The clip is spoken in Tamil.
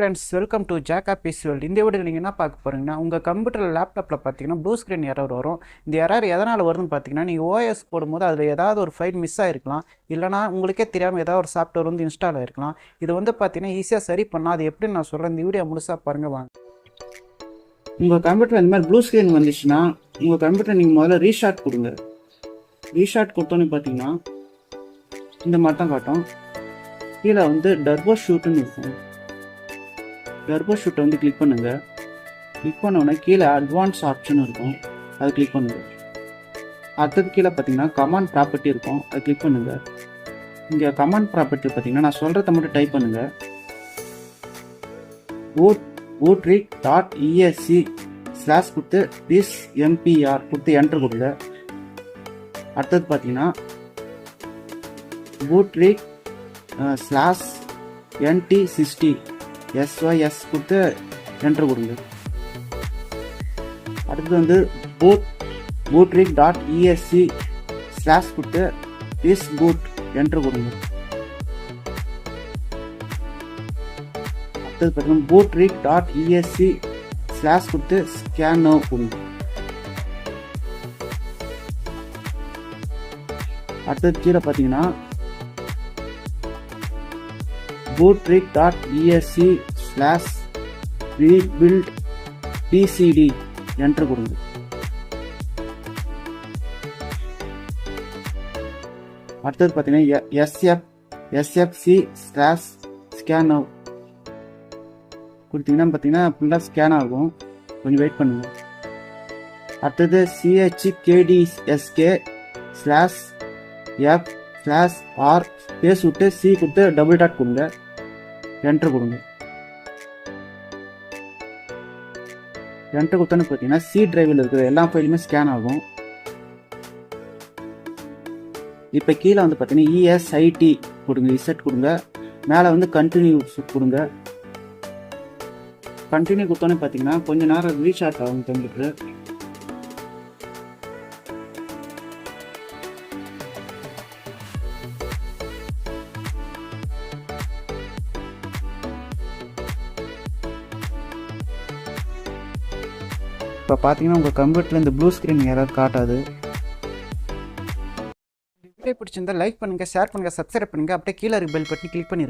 ஃப்ரெண்ட்ஸ், வெல்கம் டு ஜாக்கா பீஸ் வேர்ல்டு. இந்த வீடியோவில் நீங்கள் என்ன பார்க்க போகிறீங்கன்னா, உங்கள் கம்ப்யூட்டர் லேப்டாப்பில் பார்த்தீங்கன்னா ப்ளூ ஸ்க்ரீன் எரர் வரும். இந்த எரர் எதனால் வருதுன்னு பார்த்தீங்கன்னா, நீங்கள் ஓஎஸ் போடும்போது அதில் ஏதாவது ஒரு ஃபைல் மிஸ் ஆகிருக்கலாம், இல்லைனா உங்களுக்கே தெரியாமல் ஏதாவது ஒரு சாஃப்ட்வேர் வந்து இன்ஸ்டால் ஆகிருக்கலாம். இது வந்து பார்த்தீங்கன்னா ஈஸியாக சரி பண்ணால் அது எப்படின்னு நான் சொல்கிறேன். இந்த வீடியோ முழுசாக பாருங்கள் வாங்க. உங்கள் கம்ப்யூட்டர் இந்த மாதிரி ப்ளூ ஸ்க்ரீன் வந்துச்சுன்னா உங்கள் கம்ப்யூட்டர் நீங்கள் முதல்ல ரீஸ்டார்ட் கொடுங்க. ரீஸ்டார்ட் கொடுத்தோன்னு பார்த்தீங்கன்னா இந்த மாதிரி தான் காட்டும். கீழே வந்து டர்போ ஷூட்டுன்னு இருக்கும். டர்போ ஷூட்டை வந்து கிளிக் பண்ணுங்கள். கிளிக் பண்ணோடனே கீழே அட்வான்ஸ் ஆப்ஷன் இருக்கும், அதை கிளிக் பண்ணுங்கள். அடுத்தது கீழே பார்த்தீங்கன்னா கமாண்ட் ப்ராப்பர்ட்டி இருக்கும், அதை கிளிக் பண்ணுங்கள். இங்கே கமாண்ட் ப்ராப்பர்ட்டி பார்த்தீங்கன்னா நான் சொல்கிறத மட்டும் டைப் பண்ணுங்கள். bootrig.exe/ கொடுத்து this mpr கொடுத்து என்ட்ரு கொடுங்க. அடுத்தது பார்த்தீங்கன்னா bootrig/nt60 SYS கொடுத்து என்ட்ரு கொடுங்க. அடுத்தது வந்து bootrig.exe/ கொடுத்து this boot என்ட்ரு கொடுங்க. அடுத்தது பார்த்தீங்கன்னா bootrig.exe/ கொடுத்து scan now கொடுங்க. அடுத்தது கீழே பார்த்தீங்கன்னா bootrig.exe/rebuild pcd என்ட்ரு கொடுங்க. அடுத்தது பார்த்தீங்கன்னா sfc/scan now கொடுத்தீங்கன்னா பார்த்தீங்கன்னா ஃபுல்லாக ஸ்கேன் ஆகும், கொஞ்சம் வெயிட் பண்ணுங்க. அடுத்தது chkdsk/f/r ஸ்பேஸ் விட்டு சி கொடுத்து டபுள் டாட் கொடுங்க, என்ட்ரு கொடுங்க. என்ட்ரு கொடுத்தோன்னு பார்த்தீங்கன்னா சி டிரைவில் இருக்கிற எல்லா ஃபைலுமே ஸ்கேன் ஆகும். இப்போ கீழே வந்து பார்த்தீங்கன்னா ESIT கொடுங்க, இசட் கொடுங்க. மேலே வந்து கண்டினியூ கொடுங்க. கண்டினியூ கொடுத்தோன்னே பார்த்தீங்கன்னா கொஞ்சம் நேரம் ரீசார்ட் ஆகும் கம்ப்யூட்டர். இப்போ பார்த்தீங்கன்னா உங்கள் கம்ப்யூட்டரில் இந்த ப்ளூ ஸ்க்ரீன் யாராவது காட்டாது. வீடியோ பிடிச்சிருந்தா லைக் பண்ணுங்கள், ஷேர் பண்ணுங்கள், சப்ஸ்கிரைப் பண்ணுங்கள். அப்படியே கீழே பெல் பட்டன் கிளிக் பண்ணிடுங்க.